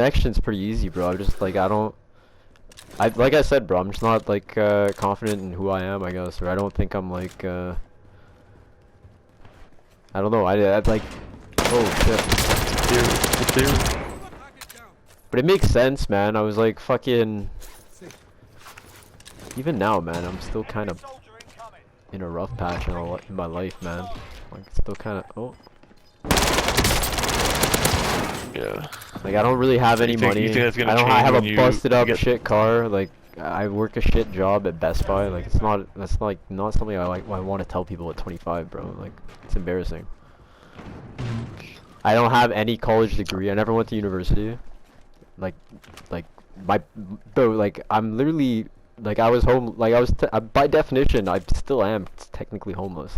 Connection's pretty easy, bro. I'm just like like I said, bro. I'm just not like confident in who I am, I guess, or I don't think I'm like I don't know. I'd like, oh shit. It's there. But it makes sense, man. I was like fucking. Even now, man, I'm still kind of in a rough patch in my life, man. Like still kind of. Oh. Yeah. Like I don't really have any money. You think that's gonna I have change a when busted up get... shit car. Like I work a shit job at Best Buy. Like that's like not something I want to tell people at 25, bro. Like it's embarrassing. I don't have any college degree. I never went to university. Like my bro. Like I'm literally like I was home. Like I was by definition I still am technically homeless.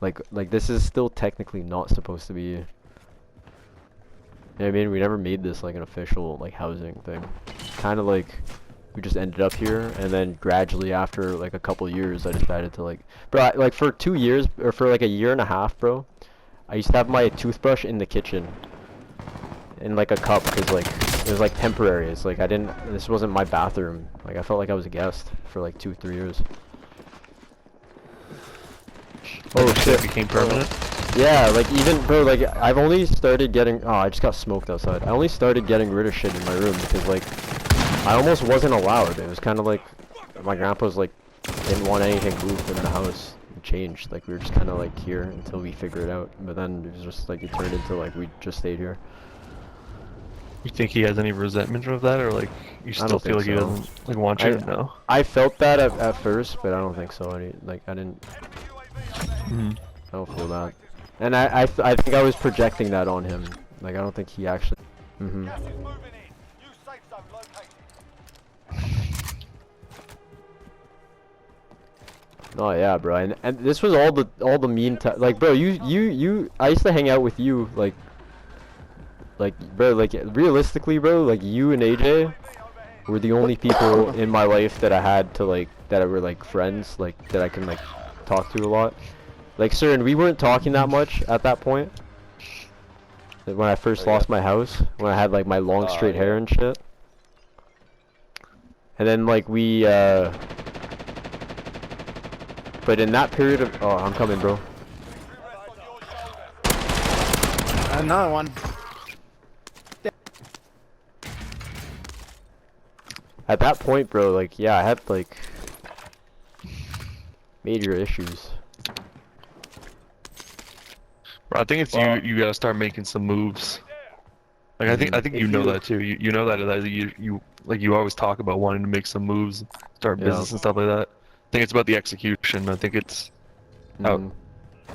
Like this is still technically not supposed to be. Yeah, I mean, we never made this like an official like housing thing. Kind of like we just ended up here, and then gradually after like a couple years, I decided to like, bro, like for 2 years or for like a year and a half, bro, I used to have my toothbrush in the kitchen, in like a cup, cause like it was like temporary. It's like this wasn't my bathroom. Like I felt like I was a guest for like 2-3 years. Oh shit! Became permanent. Yeah, like even bro, like I've only started getting. Oh, I just got smoked outside. I only started getting rid of shit in my room because like I almost wasn't allowed. It was kind of like my grandpa's like didn't want anything moved in the house. It changed. Like we were just kind of like here until we figured it out. But then it was just like it turned into like we just stayed here. You think he has any resentment of that, or like you still feel like he doesn't like want you to know? I felt that at first, but I don't think so. I didn't. Mm-hmm. I don't feel that. And I think I was projecting that on him. Like I don't think he actually. Mhm. Oh yeah, bro. And this was all the mean time. Like, bro, I used to hang out with you like bro, like realistically, bro, like you and AJ were the only people in my life that I had to like that were like friends, like that I can like talk to a lot. Like, sir, and we weren't talking that much at that point. When I first lost my house, when I had like my long straight hair and shit. And then like we but in that period of I'm coming, bro. Another one. At that point, bro, like yeah, I had like major issues. Bro, I think it's you gotta start making some moves. Like I think you know that too. You know that you always talk about wanting to make some moves, start business and stuff like that. I think it's about the execution. I think it's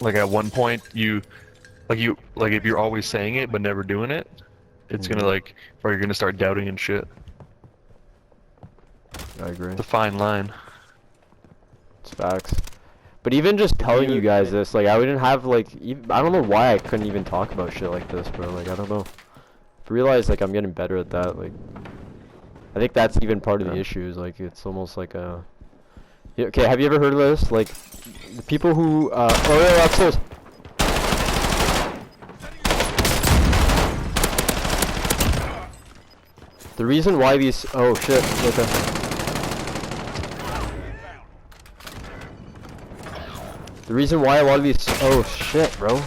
like at one point if you're always saying it but never doing it, it's gonna or you're gonna start doubting and shit. I agree. It's a fine line. It's facts. But even just telling you guys this, like I wouldn't have like I don't know why I couldn't even talk about shit like this, bro. Like I don't know. I realize like I'm getting better at that. Like I think that's even part of the issue. Is like it's almost like a. Yeah, okay, have you ever heard of this? Like the people who oh yeah, upstairs. The reason why these shit. Okay. The reason why a lot of these shit, bro.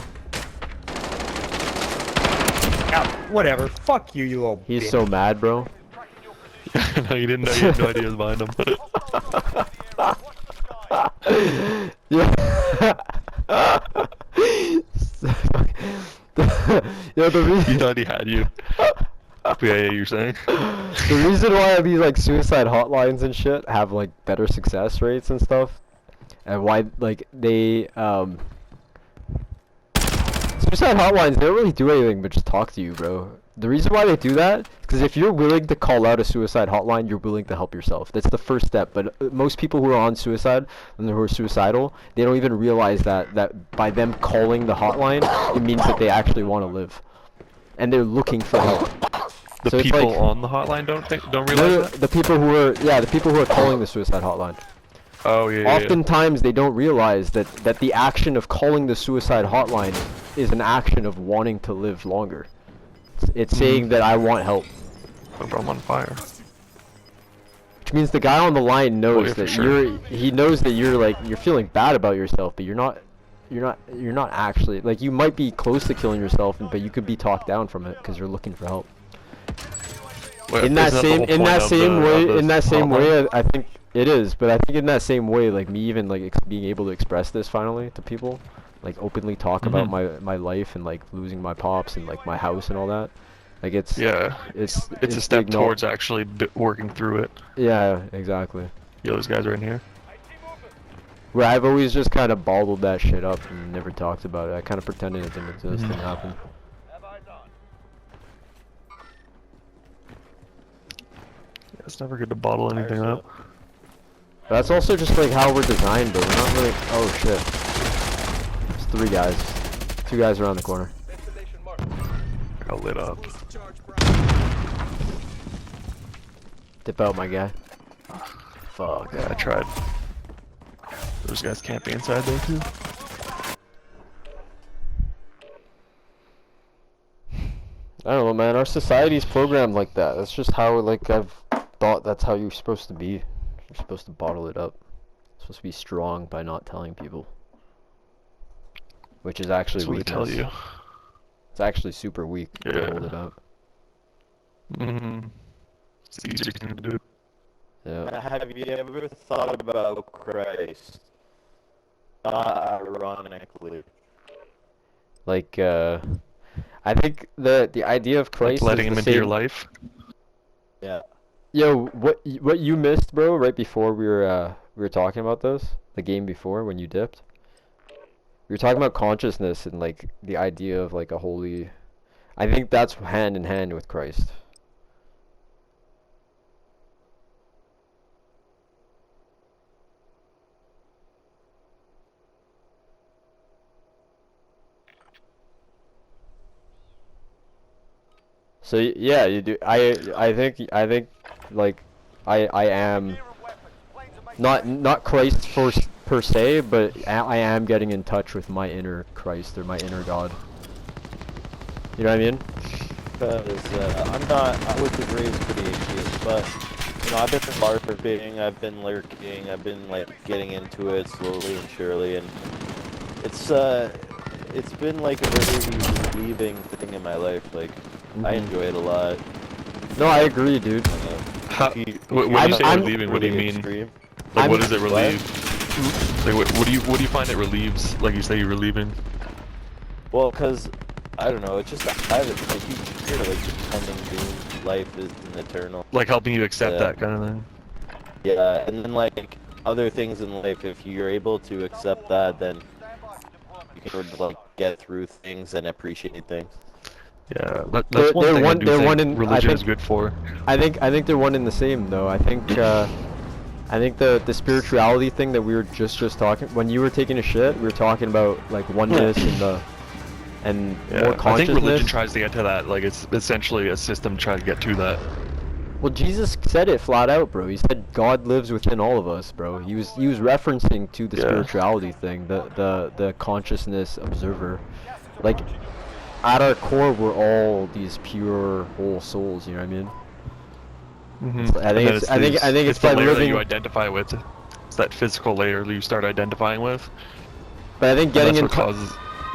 Whatever. Fuck you, you little He's bitch. so mad, bro. No, you didn't know. You had no idea was behind him. You thought he had you. Yeah, you're saying? The reason why these like suicide hotlines and shit have like better success rates and stuff, and why like they suicide hotlines, they don't really do anything but just talk to you, bro. The reason why they do that is because if you're willing to call out a suicide hotline, you're willing to help yourself. That's the first step. But most people who are on suicide and who are suicidal, they don't even realize that by them calling the hotline, it means that they actually want to live, and they're looking for help. The So people like, on the hotline don't realize that? the people who are calling the suicide hotline. Oh yeah. Oftentimes they don't realize that the action of calling the suicide hotline is an action of wanting to live longer. It's saying that I want help. But I'm on fire. Which means the guy on the line knows yeah, for that sure. he knows that you're feeling bad about yourself, but you're not actually, like, you might be close to killing yourself, but you could be talked down from it because you're looking for help. Well, In that isn't same hotline? way, I think it is, but I think in that same way, like, me even like being able to express this finally to people, like openly talk about my life and like losing my pops and like my house and all that, like it's a step towards actually working through it. Yeah, exactly. Yeah, those guys are in here. Where I've always just kind of bottled that shit up and never talked about it. I kind of pretended it didn't exist and happen. Yeah, it's never good to bottle anything up. But that's also just like how we're designed, but we're not really. Oh shit! There's 3 guys, 2 guys around the corner. I got lit up. Dip out, my guy. Fuck. Yeah, I tried. Those guys can't be inside there too. I don't know, man. Our society's programmed like that. That's just how, like, I've thought that's how you're supposed to be. You're supposed to bottle it up. You're supposed to be strong by not telling people. Which is actually That's what they tell weakness. you. It's actually super weak to hold it up. It's the easier thing to do. Yeah. Have you ever thought about Christ? Ironically. Like, I think the idea of Christ Like letting is him the into your same- life. Yeah. Yo, what you missed, bro, right before we were talking about this, the game before when you dipped. We were talking about consciousness and like the idea of like a holy. I think that's hand in hand with Christ. So yeah, you do. I think like I am not Christ per se, but I am getting in touch with my inner Christ or my inner God. You know what I mean? Because I was raised pretty atheist, but, you know, I've been LARPing, I've been lurking, I've been, like, getting into it slowly and surely, and it's been, like, a very relieving thing in my life, like, I enjoy it a lot. No, I agree, dude. When you say I'm relieving, what do you mean? Extreme. Like, what does it relieve? Like, what do you find it relieves? Like you say, you're relieving. Well, because, I don't know, it's just, I have a huge fear, like, pretending doom, life isn't eternal. Like helping you accept that kind of thing. Yeah, and then, like, other things in life, if you're able to accept that, then you can sort of, like, get through things and appreciate things. Yeah, that's They're one thing I one- do they're think one in- I religion is think- good for. I think they're one and the same though. I think the spirituality thing that we were just talking when you were taking a shit, we were talking about like oneness and more Yeah, I consciousness. think religion tries to get to that. Like it's essentially a system trying to get to that. Well, Jesus said it flat out, bro. He said God lives within all of us, bro. He was referencing to the Yeah. spirituality thing, the consciousness observer. Like at our core, we're all these pure, whole souls. You know what I mean? I think it's the by layer that living. you identify with. It's that physical layer that you start identifying with. But I think And that's what causes.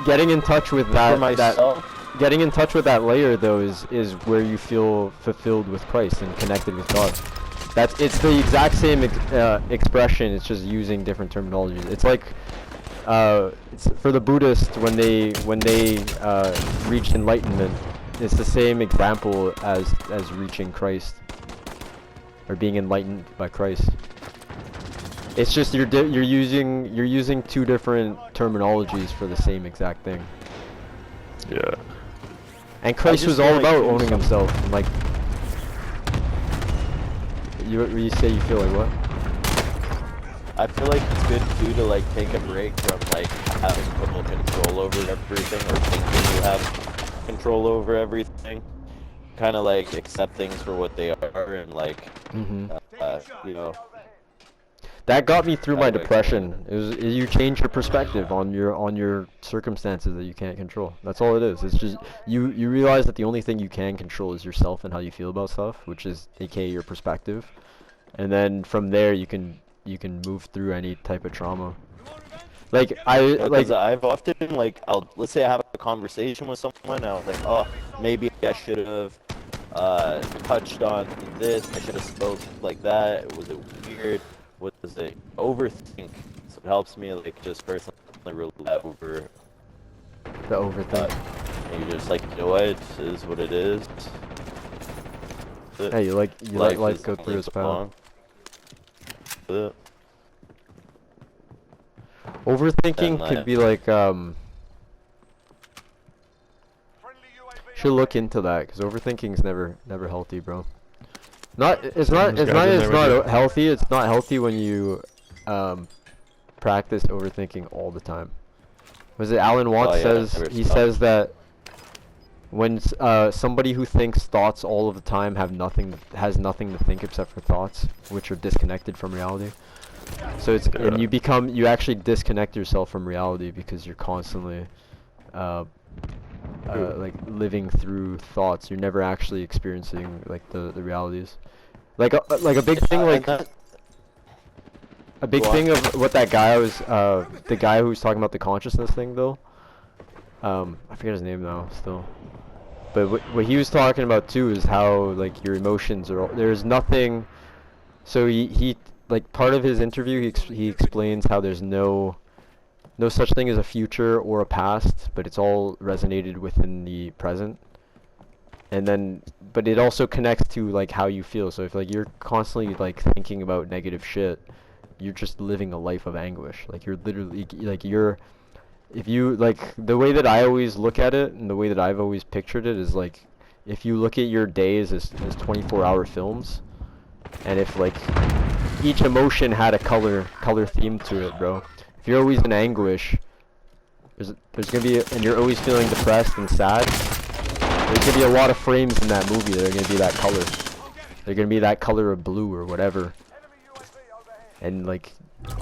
getting in touch with that For myself, getting in touch with that layer though is where you feel fulfilled with Christ and connected with God. It's the exact same expression. It's just using different terminologies. It's like it's for the Buddhists when they reach enlightenment. It's the same example as reaching Christ or being enlightened by Christ. It's just you're using 2 different terminologies for the same exact thing. Yeah. And Christ just was feel all like about doing owning something. himself. And like, you say you feel like what? I feel like it's good too to like take a break from like having total control over everything or thinking you have control over everything. Kind of like accept things for what they are and like, you know. that got me through I my like depression. You change your perspective on your circumstances that you can't control. That's all it is. It's just you realize that the only thing you can control is yourself and how you feel about stuff, which is aka your perspective. And then from there you can move through any type of trauma. Like Because I've often let's say I have a conversation with someone and I was like, oh, maybe I should have touched on this, I should have spoke like that, was it weird, was it overthink? So it helps me like just personally roll that over. the overthink. And you're just like, you know what, it is what it is. Hey, you let life go through its path. Overthinking And, could be like should look into that, because overthinking's never healthy, bro. It's not healthy. It's not healthy when you practice overthinking all the time. Was it Alan Watts says that when somebody who thinks thoughts all of the time has nothing to think except for thoughts, which are disconnected from reality. So it's and you actually disconnect yourself from reality because you're constantly like living through thoughts. You're never actually experiencing like the realities. Like a big thing a big thing of what that guy was the guy who was talking about the consciousness thing though. I forget his name now still. But what he was talking about too is how like your emotions are there's nothing. So he like part of his interview he explains how there's no such thing as a future or a past, but it's all resonated within the present. And then but it also connects to like how you feel. So if like you're constantly like thinking about negative shit, you're just living a life of anguish. Like you're literally like if you like the way that I always look at it and the way that I've always pictured it is like if you look at your days as 24-hour films, and if like each emotion had a color theme to it, bro. If you're always in anguish, there's gonna be and you're always feeling depressed and sad, there's gonna be a lot of frames in that movie that are gonna be that color. They're gonna be that color of blue or whatever. And like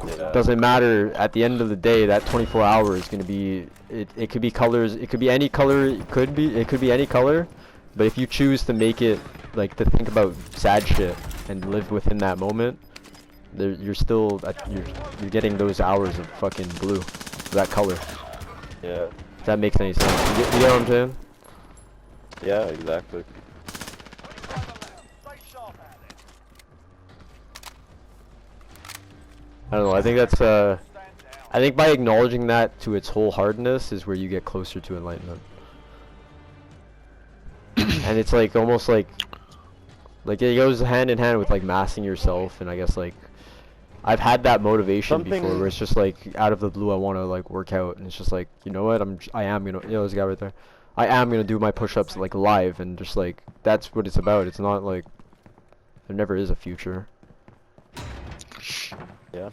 it doesn't matter at the end of the day, that 24 hours is gonna be it could be colors, it could be any color, it could be any color, but if you choose to make it like to think about sad shit and live within that moment, you're still you're getting those hours of fucking blue, that color. Yeah. If that makes any sense. You get what I'm saying? Yeah, exactly. I don't know, I think that's I think by acknowledging that to its whole hardness is where you get closer to enlightenment. And it's like almost like it goes hand in hand with like masking yourself, and I guess like I've had that motivation before where it's just like out of the blue I want to like work out, and it's just like, you know what, I am gonna, you know, there's a guy right there, I am gonna do my push-ups like live, and just like that's what it's about. It's not like there never is a future. Yeah.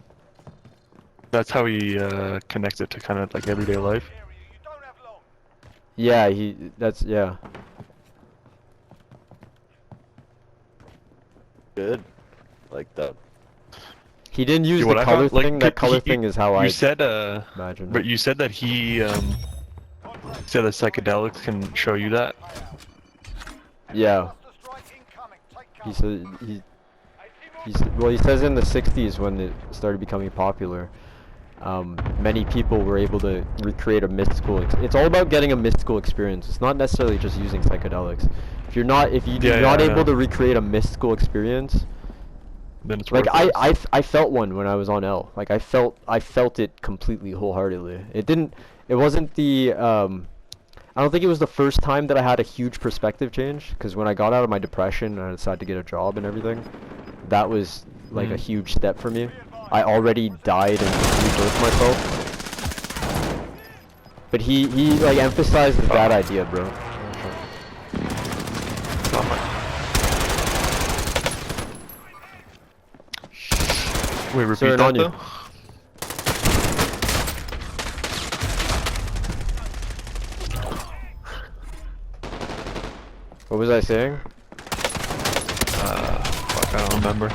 That's how he connects it to kind of like everyday life. Yeah, yeah. Good. Like that. He didn't use the color thing. That color thing is how I imagine. But you said that he said that psychedelics can show you that. Yeah. He said well, he says in the 60s when it started becoming popular, many people were able to recreate a mystical. It's all about getting a mystical experience. It's not necessarily just using psychedelics. If you're not able to recreate a mystical experience, then it's like worth it. I felt one when I was on L. Like I felt it completely wholeheartedly. It wasn't the I don't think it was the first time that I had a huge perspective change, because when I got out of my depression and I decided to get a job and everything, that was like a huge step for me. I already died and rebirthed myself. But he like emphasized that idea, bro. Wait, repeat that though? What was I saying? Fuck, I don't remember.